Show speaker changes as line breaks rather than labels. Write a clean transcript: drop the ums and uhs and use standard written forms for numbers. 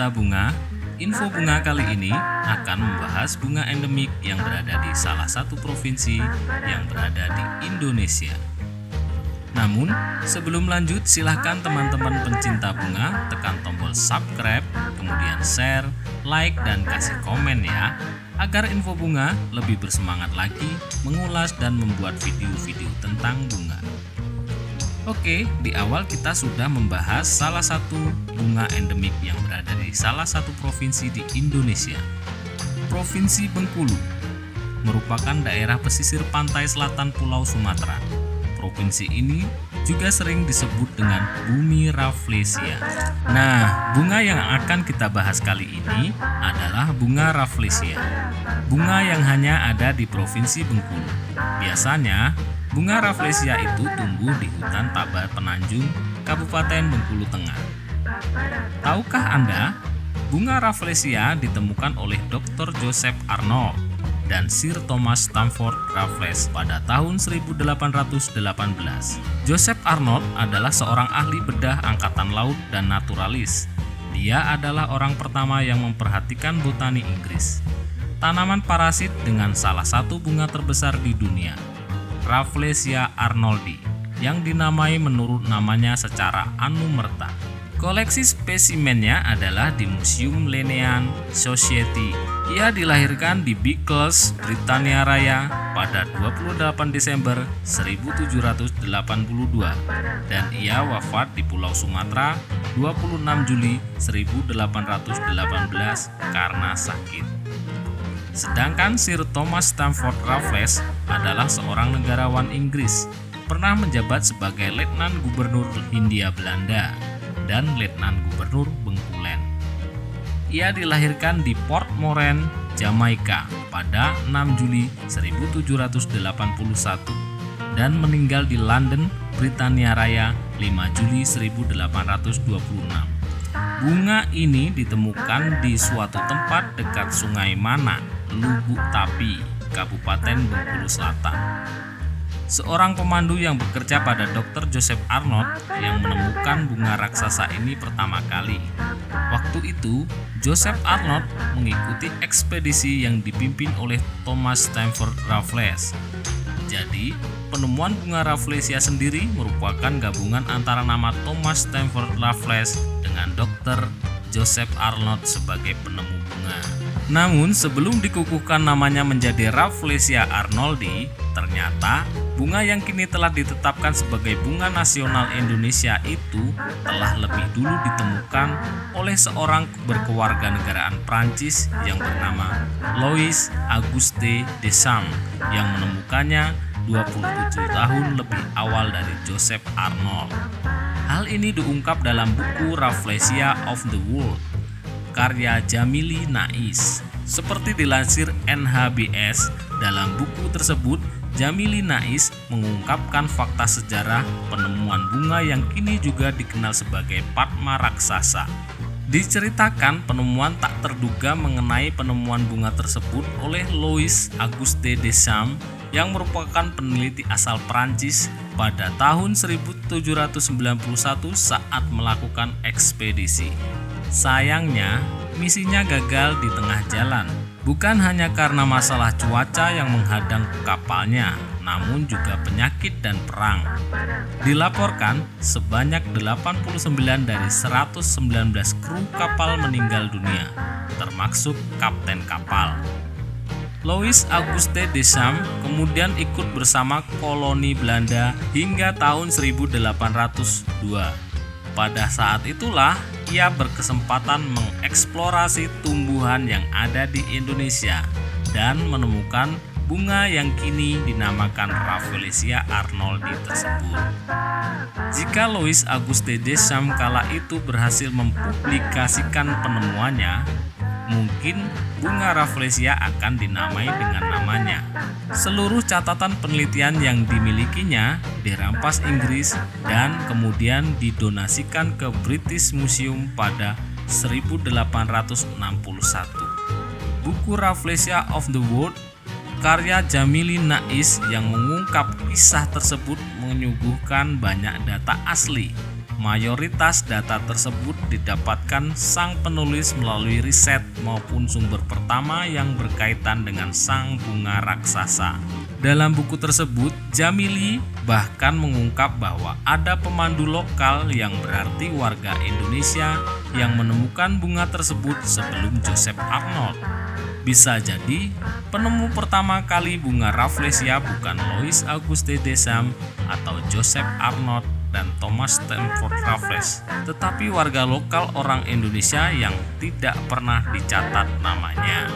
pecinta bunga, info bunga kali ini akan membahas bunga endemik yang berada di salah satu provinsi yang berada di Indonesia. Namun, sebelum lanjut silahkan teman-teman pencinta bunga tekan tombol subscribe, kemudian share, like, dan kasih komen ya, agar info bunga lebih bersemangat lagi mengulas dan membuat video-video tentang bunga. Oke, di awal kita sudah membahas salah satu bunga endemik yang berada di salah satu provinsi di Indonesia. Provinsi Bengkulu merupakan daerah pesisir pantai selatan Pulau Sumatera. Provinsi ini juga sering disebut dengan Bumi Rafflesia. Nah, bunga yang akan kita bahas kali ini adalah bunga Rafflesia. Bunga yang hanya ada di Provinsi Bengkulu. Biasanya, bunga Rafflesia itu tumbuh di hutan Tabar Penanjung, Kabupaten Bengkulu Tengah. Tahukah Anda, bunga Rafflesia ditemukan oleh Dr. Joseph Arnold dan Sir Thomas Stamford Raffles pada tahun 1818. Joseph Arnold adalah seorang ahli bedah angkatan laut dan naturalis. Dia adalah orang pertama yang memperhatikan botani Inggris. Tanaman parasit dengan salah satu bunga terbesar di dunia, Rafflesia arnoldi, yang dinamai menurut namanya secara anumerta. Koleksi spesimennya adalah di Museum Linnean Society. Ia dilahirkan di Beccles, Britania Raya pada 28 Desember 1782 dan ia wafat di Pulau Sumatera 26 Juli 1818 karena sakit. Sedangkan Sir Thomas Stamford Raffles adalah seorang negarawan Inggris, pernah menjabat sebagai Letnan Gubernur Hindia Belanda dan Letnan Gubernur Bengkulen. Ia dilahirkan di Port Moran, Jamaika pada 6 Juli 1781 dan meninggal di London, Britania Raya 5 Juli 1826. Bunga ini ditemukan di suatu tempat dekat Sungai Mana, Lubuk Tapi, Kabupaten Bengkulu Selatan. Seorang pemandu yang bekerja pada Dr. Joseph Arnold yang menemukan bunga raksasa ini pertama kali. Waktu itu, Joseph Arnold mengikuti ekspedisi yang dipimpin oleh Thomas Stamford Raffles. Jadi, penemuan bunga Rafflesia sendiri merupakan gabungan antara nama Thomas Stamford Raffles dengan Dr. Joseph Arnold sebagai penemu bunga. Namun, sebelum dikukuhkan namanya menjadi Rafflesia arnoldi, ternyata bunga yang kini telah ditetapkan sebagai bunga nasional Indonesia itu telah lebih dulu ditemukan oleh seorang berkewarganegaraan Prancis yang bernama Louis Auguste Deschamps yang menemukannya 27 tahun lebih awal dari Joseph Arnold. Hal ini diungkap dalam buku Rafflesia of the World, karya Jamili Nais. Seperti dilansir NHBS, dalam buku tersebut Jamili Nais mengungkapkan fakta sejarah penemuan bunga yang kini juga dikenal sebagai Padma raksasa. Diceritakan penemuan tak terduga mengenai penemuan bunga tersebut oleh Louis Auguste Deschamps yang merupakan peneliti asal Prancis pada tahun 1791 saat melakukan ekspedisi. Sayangnya, misinya gagal di tengah jalan. Bukan hanya karena masalah cuaca yang menghadang kapalnya, namun juga penyakit dan perang. Dilaporkan sebanyak 89 dari 119 kru kapal meninggal dunia, termasuk kapten kapal. Louis Auguste Deschamps kemudian ikut bersama koloni Belanda hingga tahun 1802. Pada saat itulah ia berkesempatan mengeksplorasi tumbuhan yang ada di Indonesia dan menemukan bunga yang kini dinamakan Rafflesia arnoldi tersebut. Jika Louis Auguste Deschamps kala itu berhasil mempublikasikan penemuannya, mungkin bunga Rafflesia akan dinamai dengan namanya. Seluruh catatan penelitian yang dimilikinya dirampas Inggris dan kemudian didonasikan ke British Museum pada 1861. Buku Rafflesia of the World, karya Jamili Nais yang mengungkap kisah tersebut menyuguhkan banyak data asli Mayoritas data tersebut didapatkan sang penulis melalui riset maupun sumber pertama yang berkaitan dengan sang bunga raksasa. Dalam buku tersebut, Jamili bahkan mengungkap bahwa ada pemandu lokal yang berarti warga Indonesia yang menemukan bunga tersebut sebelum Joseph Arnold. Bisa jadi, penemu pertama kali bunga Rafflesia bukan Louis Auguste Deschamps atau Joseph Arnold dan Thomas Stamford Raffles, tetapi warga lokal orang Indonesia yang tidak pernah dicatat namanya.